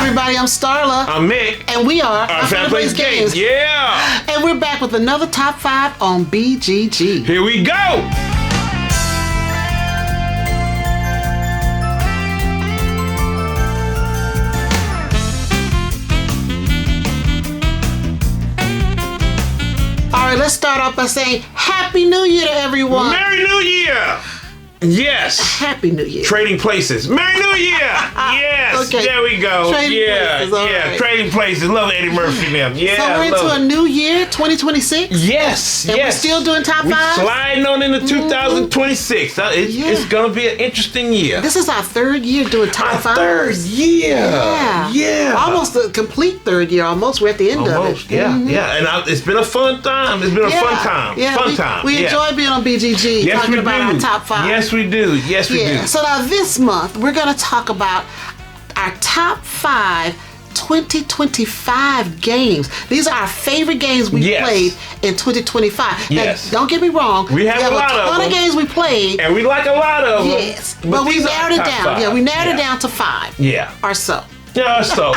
everybody, I'm Starla. I'm Mick. And we are Our Family Plays Games. Yeah. And we're back with another Top 5 on BGG. Here we go. All right, let's start off by saying Happy New Year to everyone. Merry New Year. Yes. Happy New Year. Trading Places. Merry New Year. Yes. Okay. There we go. Trading Places. All right. Trading Places. Love Eddie Murphy now. Yeah. So we're into a new year, 2026. Yes. And yes. we're still doing top We're five. sliding on into 2026. It's gonna be an interesting year. This is our third year doing top five. Third year. Yeah. Almost a complete third year. Almost. We're at the end of it. Yeah. Yeah. And it's been a fun time. It's been a fun time. Yeah. Fun time. We enjoy being on BGG talking about our top five. Yes, we do. Yes, we do. So now this month we're going to talk about our top 5 2025 games. These are our favorite games we played in 2025. Yes. Now, don't get me wrong. We have a lot of ton of games we played. And we like a lot of them. Yes. But we narrowed it down. 5. Yeah, we narrowed it down to 5. Yeah. Or so. Yeah, so.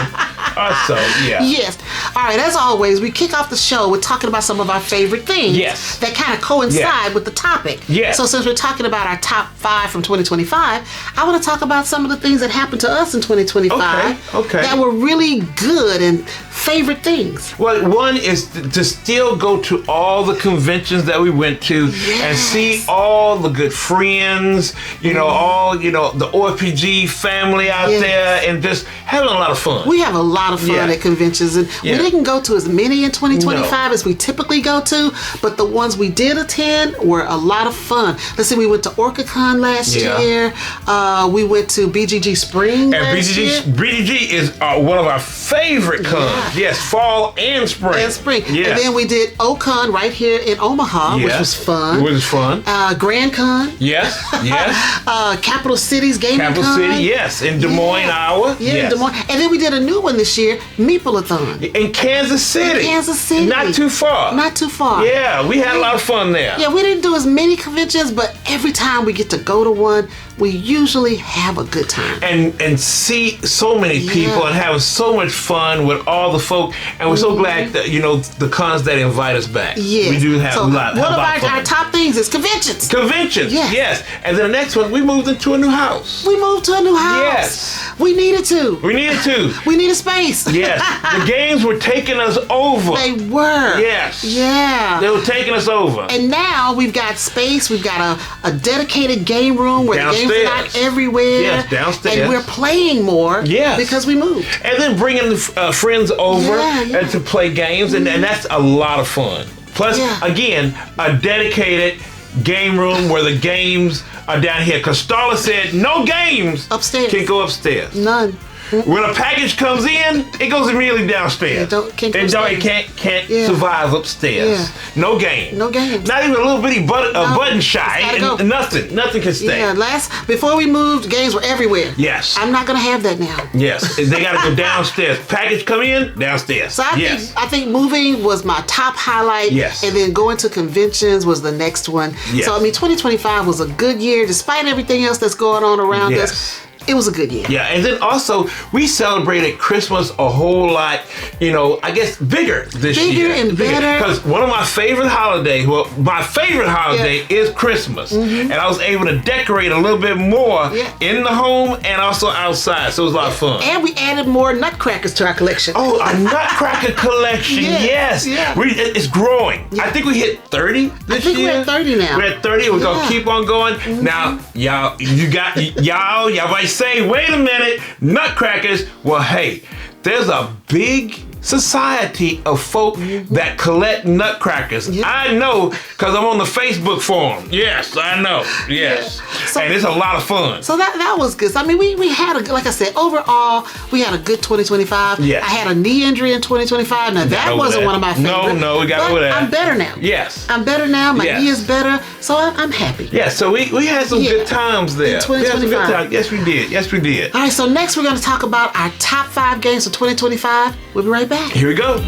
Yeah. Yes. All right, as always, we kick off the show with talking about some of our favorite things that kind of coincide with the topic. Yes. So since we're talking about our top 5 from 2025, I want to talk about some of the things that happened to us in 2025 Okay. that were really good and favorite things. Well, one is to still go to all the conventions that we went to and see all the good friends, all, the OFPG family out there and just having a lot of fun. We have a lot of fun at conventions, and we didn't go to as many in 2025 as we typically go to, but the ones we did attend were a lot of fun. Let's see, we went to OrcaCon last year. We went to BGG Spring last year. BGG is one of our favorite cons. Yes, fall and spring. And then we did OCon right here in Omaha, which was fun. It was fun. Grand Con. Yes. Capital Cities Gaming Capital Con. City, yes. In Des Moines, Iowa. In Des Moines. And then we did a new one this year, Meeple-a-thon. In Kansas City. Not too far. Yeah, we had a lot of fun there. Yeah, we didn't do as many conventions, but every time we get to go to one, we usually have a good time. And see so many people and having so much fun with all the folk. And we're so glad that, the cons that invite us back. Yes. We do have a lot One of fun. our top things is conventions. Yes. And then the next one, we moved into a new house. We moved to a new house. Yes. We needed to. We needed space. Yes. The games were taking us over. They were. Yes. Yeah. They were taking us over. And now we've got space. We've got a dedicated game room where the games are not everywhere. Yes, downstairs. And we're playing more because we moved. And then bringing friends over and to play games, and that's a lot of fun. Plus, again, a dedicated game room where the games are down here. Because Starla said no games upstairs can go upstairs. None. When a package comes in, it goes immediately downstairs. It can't survive upstairs. No game. No games. Not even a little bitty button shy. Nothing can stay. Yeah, before we moved, games were everywhere. Yes. I'm not gonna have that now. Yes. They gotta go downstairs. Package come in, downstairs. So I think moving was my top highlight. Yes. And then going to conventions was the next one. Yes. So 2025 was a good year despite everything else that's going on around us. It was a good year. Yeah, and then also we celebrated Christmas a whole lot, I guess bigger this year. Bigger and better. Because one of my favorite holidays, my favorite holiday is Christmas. And I was able to decorate a little bit more in the home and also outside. So it was a lot of fun. And we added more nutcrackers to our collection. Oh, a nutcracker collection. Yes. Yeah. It's growing. Yeah. I think we hit 30 this year. I think we're at 30 now. We're at 30. We're going to keep on going. Now, y'all might say, wait a minute, nutcrackers. Well, hey, there's a big society of folk that collect nutcrackers. I know because I'm on the Facebook forum. Yes, I know. Yes. So, and it's a lot of fun. So that was good. So, I mean, we had like I said, overall, we had a good 2025. Yes. I had a knee injury in 2025. Now, that wasn't one of my favorites. No, we got over that. I'm better now. Yes. I'm better now. My knee is better. So I'm happy. Yeah, so we had some good times there. In 2025. Yes, we did. Yes, we did. All right, so next we're going to talk about our top 5 games for 2025. We'll be right back. Here we go.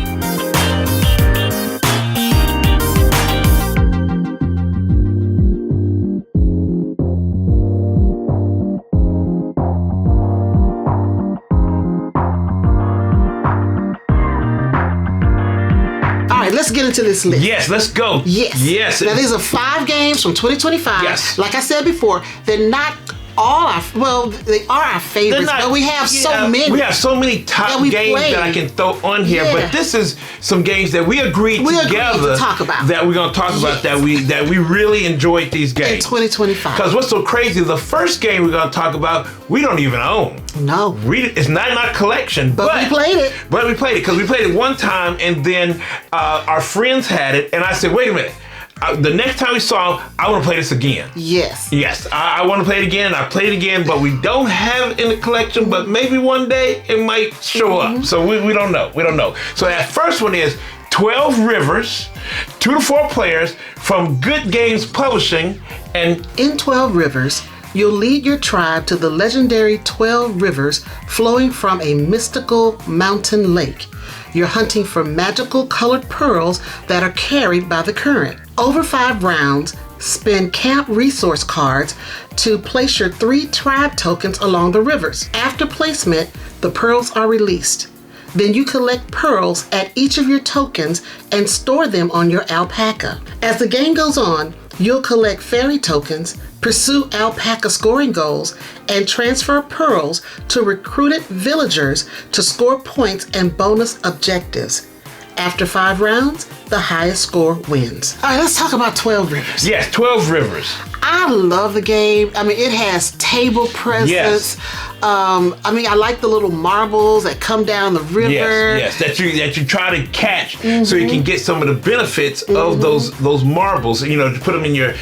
right, let's get into this list. Yes, let's go. Yes. Now, these are 5 games from 2025. Yes. Like I said before, they're not all they are our favorites, but we have so many. We have so many top games that I can throw on here, but this is some games that we agreed together to talk about. That we're going to talk about that we really enjoyed these games. In 2025. Because what's so crazy, the first game we're going to talk about, we don't even own. No. It's not in our collection, but we played it. But we played it because we played it one time, and then our friends had it, and I said, wait a minute. The next time we saw him, I want to play this again. Yes, I want to play it again. I played it again, but we don't have it in the collection. But maybe one day it might show up. So we don't know. We don't know. So that first one is 12 Rivers, 2 to 4 players from Good Games Publishing. And in 12 Rivers, you'll lead your tribe to the legendary 12 rivers flowing from a mystical mountain lake. You're hunting for magical colored pearls that are carried by the current. Over 5 rounds, spend camp resource cards to place your 3 tribe tokens along the rivers. After placement, the pearls are released. Then you collect pearls at each of your tokens and store them on your alpaca. As the game goes on, you'll collect fairy tokens, pursue alpaca scoring goals, and transfer pearls to recruited villagers to score points and bonus objectives. After 5 rounds, the highest score wins. All right, let's talk about 12 Rivers. Yes, 12 Rivers. I love the game. I mean, it has table presence. Yes. I mean, I like the little marbles that come down the river. Yes, that you try to catch so you can get some of the benefits of those marbles. You know, to put them in your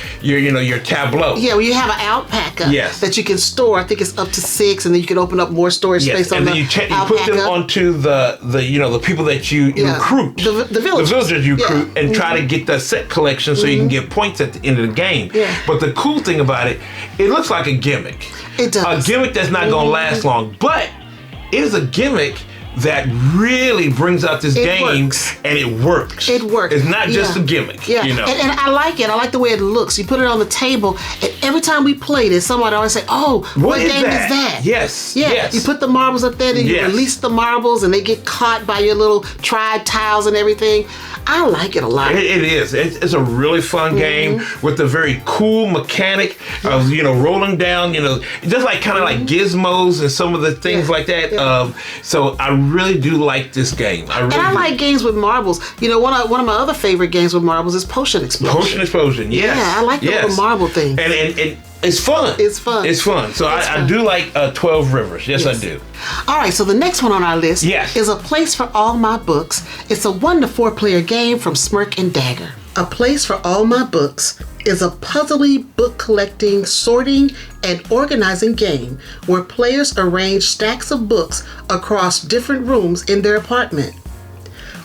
tableau. Yeah, well, you have an alpaca that you can store. I think it's up to 6, and then you can open up more storage space on the alpaca. And then you put them onto the people that you recruit, the villagers you recruit, and try to get the set collection so you can get points at the end of the game. Yeah. But the cool thing about it looks like a gimmick. It does. A gimmick that's not going to last long, but it is a gimmick that really brings out this game, and it works. It works. It's not just a gimmick. Yeah, you know? and I like it. I like the way it looks. You put it on the table, and every time we play this, somebody always say, "Oh, what game is that?" Yes. Yeah. Yes. You put the marbles up there, and you release the marbles, and they get caught by your little tribe tiles and everything. I like it a lot. It is. It's a really fun game with a very cool mechanic of rolling down. Just like kind of like gizmos and some of the things like that. Yeah. So I really do like this game. I like games with marbles. One of my other favorite games with marbles is Potion Explosion. Potion Explosion. Yes. Yeah, I like the little marble thing. And it's fun. It's fun. It's fun. So I do like 12 Rivers. Yes, I do. All right, so the next one on our list is A Place for All My Books. It's a 1 to 4 player game from Smirk and Dagger. A Place for All My Books is a puzzly book collecting, sorting, and organizing game where players arrange stacks of books across different rooms in their apartment.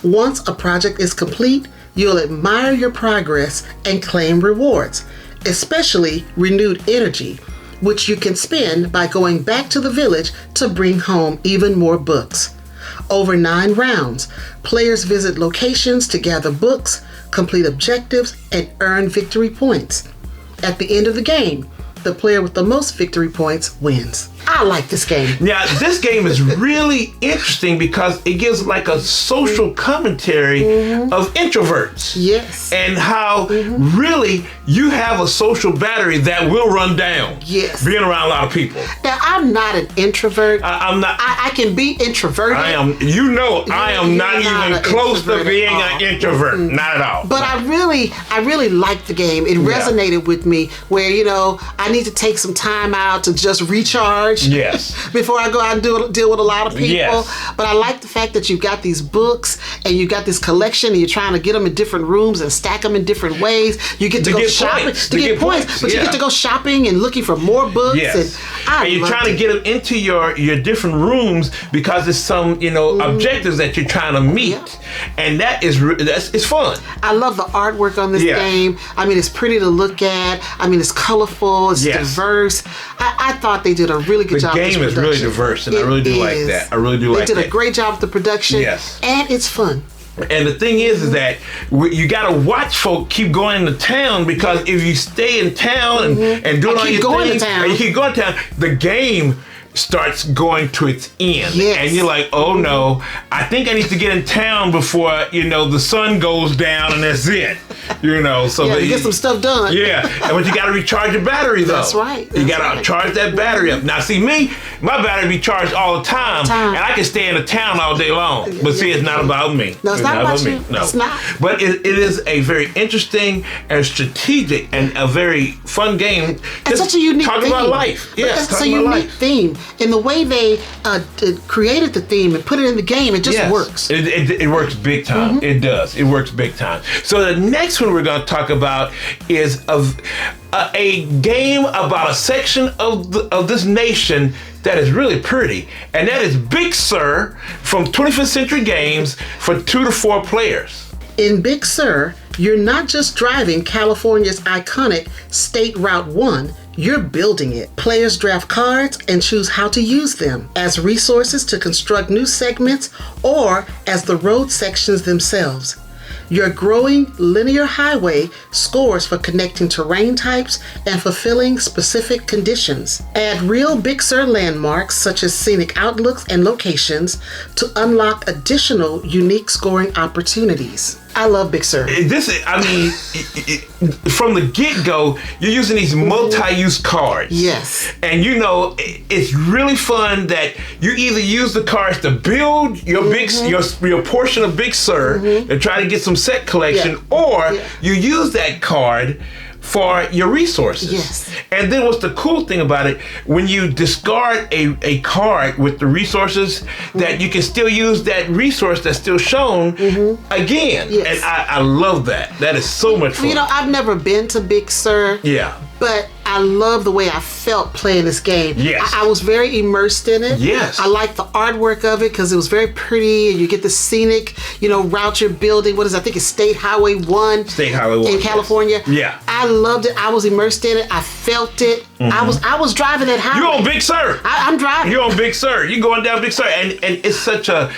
Once a project is complete, you'll admire your progress and claim rewards, especially renewed energy, which you can spend by going back to the village to bring home even more books. Over 9 rounds, players visit locations to gather books, complete objectives, and earn victory points. At the end of the game, the player with the most victory points wins. I like this game. Now, this game is really interesting because it gives like a social commentary of introverts. Yes. And how really you have a social battery that will run down. Yes. Being around a lot of people. Now, I'm not an introvert. I'm not. I can be introverted. I am. I am not even close to being an introvert. Not at all. But I really liked the game. It resonated with me where, I need to take some time out to just recharge. Yes. Before I go out and deal with a lot of people. Yes. But I like the fact that you've got these books and you've got this collection and you're trying to get them in different rooms and stack them in different ways. You get to go shopping to get points. But you get to go shopping and looking for more books. Yes. And you're trying to get them into your different rooms because there's some, objectives that you're trying to meet. Yeah. And it's fun. I love the artwork on this game. I mean, it's pretty to look at. I mean, it's colorful. It's diverse. I thought they did a really good job. The game is really diverse, and I really do like that. I really do like that. They did a great job with the production. Yes. And it's fun. And the thing is that you got to watch folk keep going into town because if you stay in town and doing all your things, and you keep going to town, the game starts going to its end. Yes. And you're like, oh no, I think I need to get in town before, the sun goes down and that's it. So to get some stuff done. Yeah, but you got to recharge your battery though. That's right. You got to charge that battery up. Now see me, my battery be charged all the time. And I can stay in the town all day long. But see, it's not about me. No, it's not about you. No. It's not. But it is a very interesting and strategic and a very fun game. It's such a unique theme. Talk about life. Yeah, it's a unique theme. In the way they created the theme and put it in the game, it just works. It works big time. It does. It works big time. So the next one we're going to talk about is a game about a section of this nation that is really pretty, and that is Big Sur from 25th Century Games for 2 to 4 players. In Big Sur, you're not just driving California's iconic State Route 1, you're building it. Players draft cards and choose how to use them as resources to construct new segments or as the road sections themselves. Your growing linear highway scores for connecting terrain types and fulfilling specific conditions. Add real Big Sur landmarks such as scenic outlooks and locations to unlock additional unique scoring opportunities. I love Big Sur. From the get-go, you're using these multi-use cards. Yes. And it's really fun that you either use the cards to build your your portion of Big Sur and try to get some set collection, or you use that card for your resources. Yes. And then what's the cool thing about it, when you discard a card with the resources, that you can still use that resource that's still shown again. Yes. And I love that. That is so much fun. I've never been to Big Sur. Yeah. But I love the way I felt playing this game. Yes. I was very immersed in it. Yes. I liked the artwork of it because it was very pretty, and you get the scenic, route you're building. What is it? I think it's State Highway 1. State Highway 1. In California. Yes. Yeah. I loved it. I was immersed in it. I felt it. I was driving that highway. You're on Big Sur. I'm driving. You're on Big Sur. You're going down Big Sur. And it's such a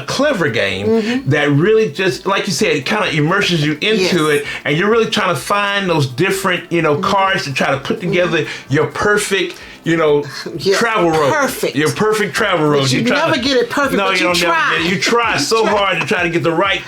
clever game that really just, like you said, it kind of immerses you into it. And you're really trying to find those different, cards to try to put together your perfect, travel road. Perfect. Your perfect travel road. You never get it perfect, but you try. You try so hard to try to get the right,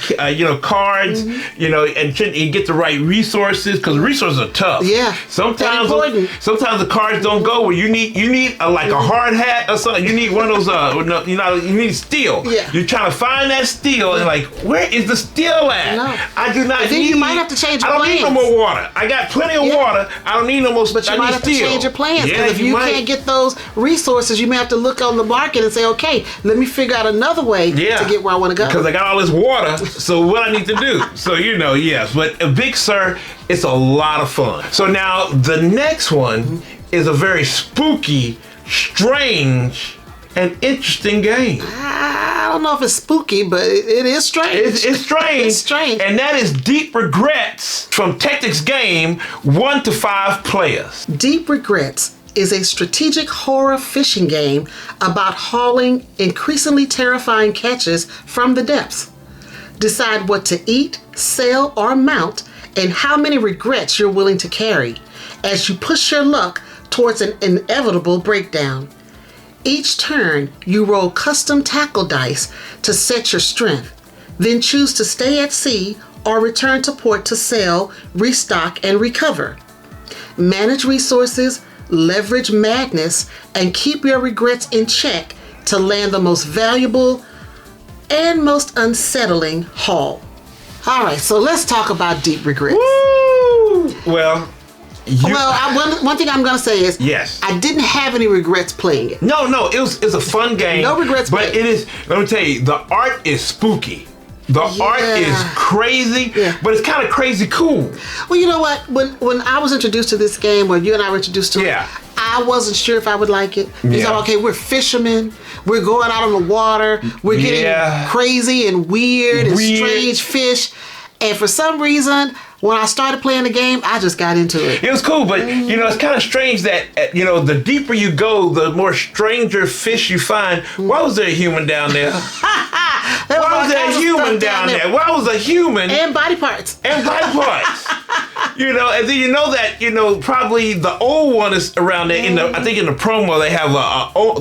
cards, and you get the right resources, because resources are tough. Yeah. Sometimes the cards don't go where you need like a hard hat or something. You need one of those, you need steel. Yeah. You're trying to find that steel, and like, where is the steel at? No. I do not then need. you might have to change your plans. I don't need no more water. I got plenty of water. I don't need no more. But you might have to change your plans, because if you can't get those resources, you may have to look on the market and say, okay, let me figure out another way to get where I want to go. Because I got all this water, so what I need to do. So, yes. But a Big Sur, it's a lot of fun. So now the next one is a very spooky, strange, and interesting game. I don't know if it's spooky, but it is strange. It's strange. It's strange. And that is Deep Regrets from Tactics Game, 1 to 5 players. Deep Regrets is a strategic horror fishing game about hauling increasingly terrifying catches from the depths. Decide what to eat, sell, or mount, and how many regrets you're willing to carry as you push your luck towards an inevitable breakdown. Each turn, you roll custom tackle dice to set your strength, then choose to stay at sea or return to port to sell, restock, and recover. Manage resources, leverage madness, and keep your regrets in check to land the most valuable and most unsettling haul. All right, so let's talk about Deep Regrets. Woo! Well, one thing I'm going to say is, yes, I didn't have any regrets playing it. No, it's a fun game. No regrets but playing. It is, let me tell you, the art is spooky. The art is crazy, but it's kind of crazy cool. Well, you know what? When I was introduced to this game, when you and I were introduced to it, I wasn't sure if I would like it. You thought, okay, we're fishermen. We're going out on the water. We're getting crazy and weird and strange fish. And for some reason, when I started playing the game, I just got into it. It was cool, but it's kind of strange that the deeper you go, the more stranger fish you find. Why was there a human down there? Why was there a human down there? Why was a human and body parts? You know, and then you know that, you know, probably the old one is around there. I think in the promo they have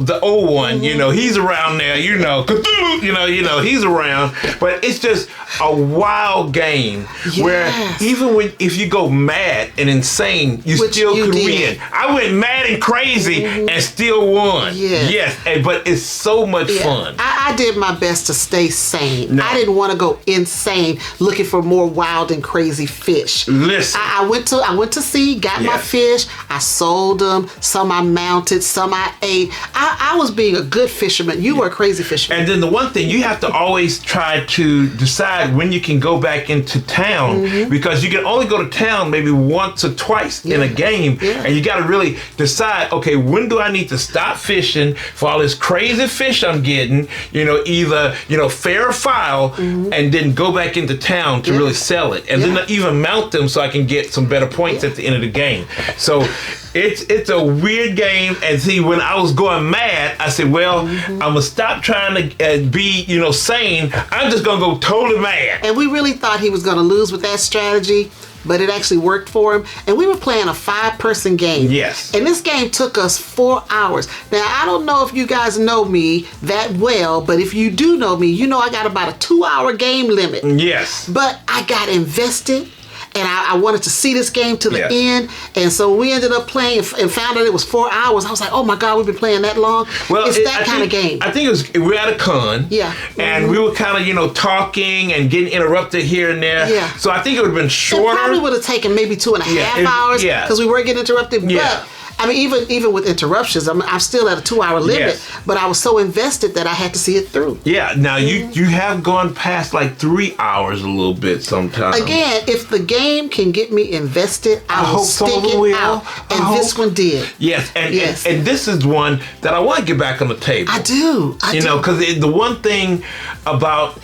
the old one. You know, he's around there. You know, Cthulhu, you know, he's around. But it's just a wild game where even if you go mad and insane, you still can win. I went mad and crazy and still won. Yes, but it's so much fun. I did my best to stay sane. I didn't want to go insane looking for more wild and crazy fish. Listen, I went to sea, got my fish. I sold them. Some I mounted. Some I ate. I was being a good fisherman. You were a crazy fisherman. And then the one thing, you have to always try to decide when you can go back into town, because you can only go to town maybe once or twice in a game, and you got to really decide, okay, when do I need to stop fishing for all this crazy fish I'm getting, you know, either, you know, fair or foul, and then go back into town to really sell it, and then even mount them so I can get some better points at the end of the game. So it's a weird game. And see, when I was going mad, I said, well, I'm gonna stop trying to be, you know, sane. I'm just gonna go totally mad. And we really thought he was gonna lose with that strategy, but it actually worked for him. And we were playing a 5-person game. Yes. And this game took us 4 hours. Now, I don't know if you guys know me that well, but if you do know me, you know I got about a 2-hour game limit. Yes. But I got invested. And I wanted to see this game to the end. And so we ended up playing and found out it was 4 hours. I was like, oh my God, we've been playing that long. Well, it's that kind of game. I think we were at a con. Yeah. And we were kind of, you know, talking and getting interrupted here and there. Yeah. So I think it would have been shorter. It probably would have taken maybe 2.5 hours. Yeah. Because we were getting interrupted. Yeah. But I mean, even with interruptions, I'm still at a 2-hour limit, but I was so invested that I had to see it through. Yeah. Now, you have gone past like 3 hours a little bit sometimes. Again, if the game can get me invested, I will stick it out. And this one did. Yes. And this is one that I want to get back on the table. I do. You know, because the one thing about,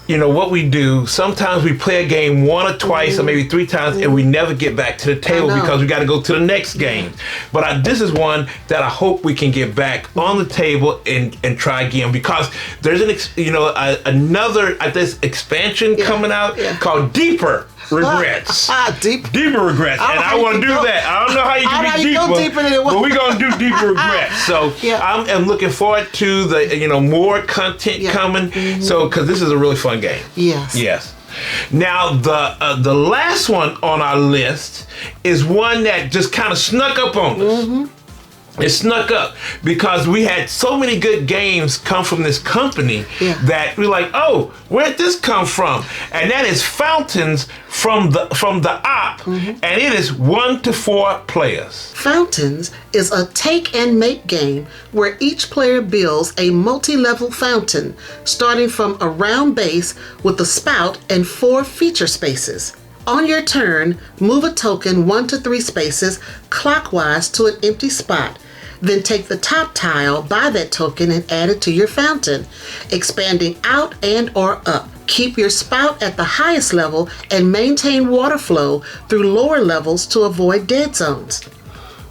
you know, what we do, sometimes we play a game 1 or twice or maybe 3 times and we never get back to the table because we got to go to the next game. But this is one that I hope we can get back on the table and try again, because there's another expansion coming out called Deeper Regrets. Deeper Regrets. And I want to do that. I don't know how you can be deeper than it was. But we're going to do Deeper Regrets. So I'm looking forward to the, you know, more content coming. So, because this is a really fun game. Yes. Now, the last one on our list is one that just kind of snuck up on us. It snuck up because we had so many good games come from this company that we're like, oh, where'd this come from? And that is Fountains from the Op, and it is 1 to 4 players. Fountains is a take and make game where each player builds a multi-level fountain starting from a round base with a spout and 4 feature spaces. On your turn, move a token 1 to 3 spaces clockwise to an empty spot. Then take the top tile by that token and add it to your fountain, expanding out and or up. Keep your spout at the highest level and maintain water flow through lower levels to avoid dead zones.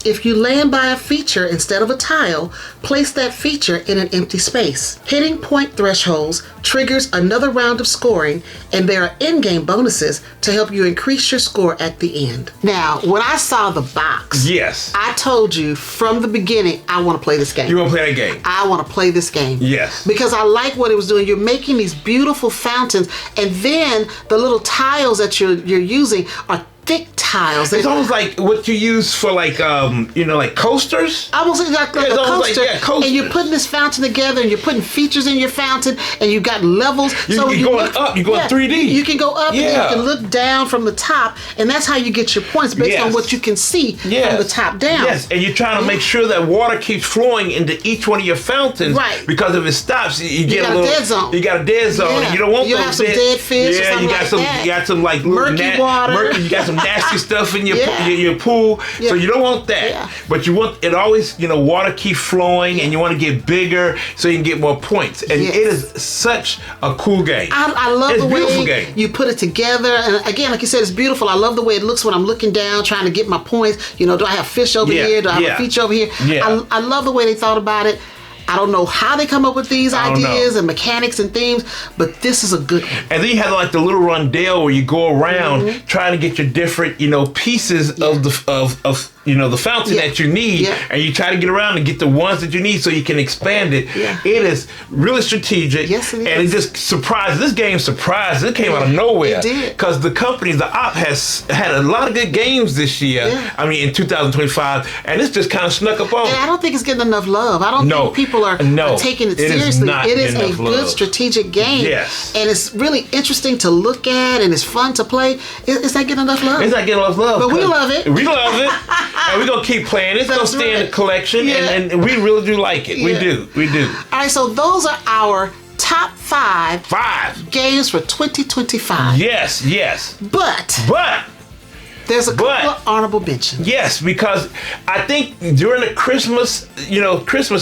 If you land by a feature instead of a tile, place that feature in an empty space. Hitting point thresholds triggers another round of scoring, and there are in-game bonuses to help you increase your score at the end. Now, when I saw the box, I told you from the beginning, I want to play this game. You want to play that game? I want to play this game. Yes. Because I like what it was doing. You're making these beautiful fountains, and then the little tiles that you're using are thick tiles. It's almost like what you use for like like coasters. Almost like a coaster. And you're putting this fountain together, and you're putting features in your fountain, and you've got levels. You're going up. You're going 3D. You can go up, and you can look down from the top, and that's how you get your points based on what you can see from the top down. Yes, and you're trying to make sure that water keeps flowing into each one of your fountains. Right. Because if it stops, you get a dead zone. You got a dead zone. And you don't want those. You have some dead fish. Yeah, you got some like murky water. You got some nasty stuff in your pool, so you don't want that. But you want it always, water keep flowing, and you want to get bigger so you can get more points. And it is such a cool game. I love the way you put it together. And again, like you said, it's beautiful. I love the way it looks when I'm looking down, trying to get my points. Do I have fish over here? Do I have a feature over here? Yeah. I love the way they thought about it. I don't know how they come up with these ideas and mechanics and themes, but this is a good one. And then you have like the little rondelle where you go around trying to get your different, pieces of the the fountain that you need, and you try to get around and get the ones that you need so you can expand it. Yeah. It is really strategic. Yes, it is. And it just surprised. This game surprised. It came out of nowhere. It did. Because the company, the op, has had a lot of good games this year. Yeah. I mean, in 2025, and it's just kind of snuck up on. And I don't think it's getting enough love. I don't think people are taking it seriously. It is a good strategic game. Yes. And it's really interesting to look at, and it's fun to play. It's not getting enough love. It's not getting enough love. But we love it. We love it. And we're going to keep playing. It's going to stay in the collection. Yeah. And we really do like it. Yeah. We do. All right, so those are our top 5 games for 2025. Yes. But there's a couple of honorable mentions. Yes, because I think during the Christmas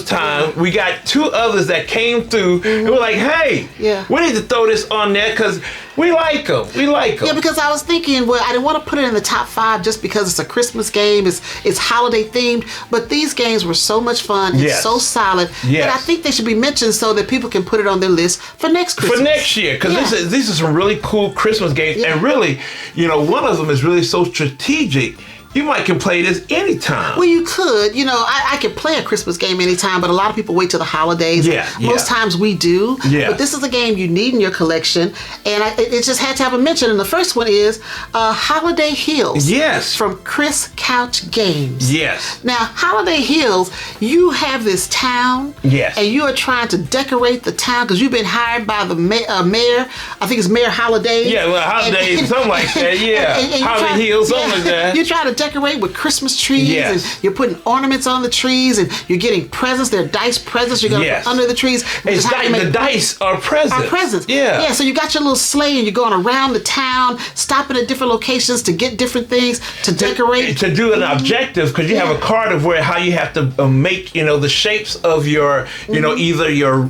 time, we got 2 others that came through and we're like, hey, we need to throw this on there because we like them. Yeah, because I was thinking, I didn't want to put it in the top 5 just because it's a Christmas game, it's holiday themed, but these games were so much fun and so solid that I think they should be mentioned so that people can put it on their list for next Christmas. For next year, because these are some really cool Christmas games, and really, one of them is really so strategic. You can play this anytime. Well, you could. I could play a Christmas game anytime, but a lot of people wait till the holidays. Most times we do. But this is a game you need in your collection, and it just had to have a mention. And the first one is Holiday Hills. Yes. From Chris Couch Games. Yes. Now, Holiday Hills, you have this town. Yes. And you are trying to decorate the town because you've been hired by the mayor. I think it's Mayor Holiday. Yeah, well, Holiday, something like that. Yeah. Holiday Hills, something like that. You try to decorate with Christmas trees, and you're putting ornaments on the trees, and you're getting presents. They're dice presents you're going to put under the trees. The dice are presents. Yeah, so you got your little sleigh, and you're going around the town, stopping at different locations to get different things to decorate. To do an objective, because you have a card of how you have to make, the shapes of your, either your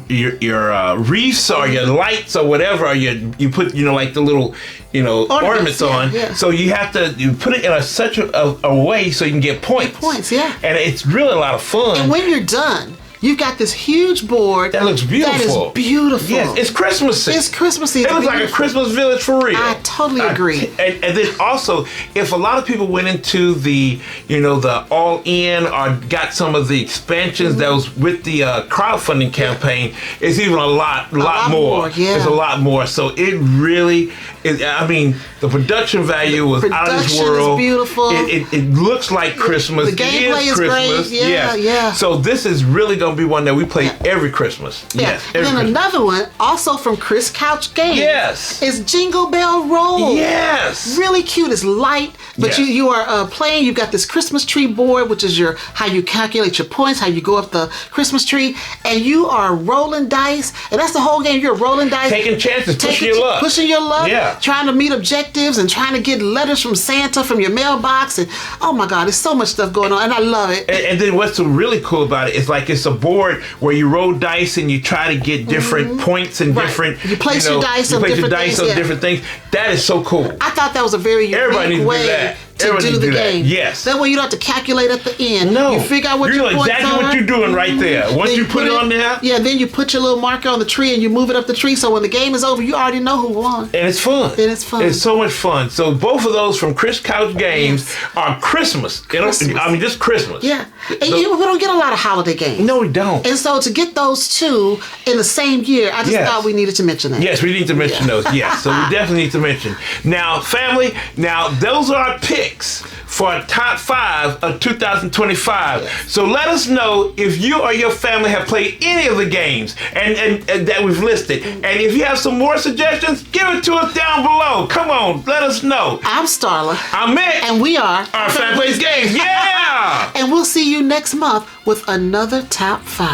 wreaths or your lights or whatever, or you put, like the little, ornaments on. So you have to put it in such a way so you can get points. And it's really a lot of fun. And when you're done, you've got this huge board that looks beautiful. That is beautiful. Yes, it's Christmassy. It's Christmassy. It looks like a Christmas village for real. I totally agree. And then also, if a lot of people went into the, the all-in or got some of the expansions that was with the crowdfunding campaign, it's even a lot more. It's a lot more. So it really is. I mean, the production value was out of this world. Is beautiful. It looks like Christmas. The gameplay is Christmas. Great. Yeah. So this is really going to be one that we play every Christmas. Yes. And then another one, also from Chris Couch Games. Yes. Is Jingle Bell Roll. Yes. Really cute. It's light, but you are playing. You've got this Christmas tree board, which is how you calculate your points, how you go up the Christmas tree, and you are rolling dice, and that's the whole game. You're rolling dice, taking chances, pushing your luck, trying to meet objectives and trying to get letters from Santa from your mailbox, and oh my God, there's so much stuff going on, and I love it. And then what's really cool about it is it's a board where you roll dice and you try to get different points and different. You place your dice on different things. That is so cool. I thought that was a very unique way to do the game. Yes. That way you don't have to calculate at the end. No. You figure out what your points are. You know exactly what you're doing right there. Once you put it on there. Yeah, then you put your little marker on the tree and you move it up the tree, so when the game is over, you already know who won. And it's fun. It's so much fun. So both of those from Chris Couch Games are Christmas. Just Christmas. Yeah. And we don't get a lot of holiday games. No, we don't. And so to get those 2 in the same year, I just thought we needed to mention that. Yes, we need to mention those. Yes, so we definitely need to mention. Now, family, those are our picks for our top 5 of 2025. So let us know if you or your family have played any of the games and that we've listed. And if you have some more suggestions, give it to us down below. Come on, let us know. I'm Starla. I'm Mick. And we are Our Family Plays Games. Yeah! And we'll see you next month with another top 5.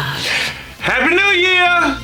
Happy New Year!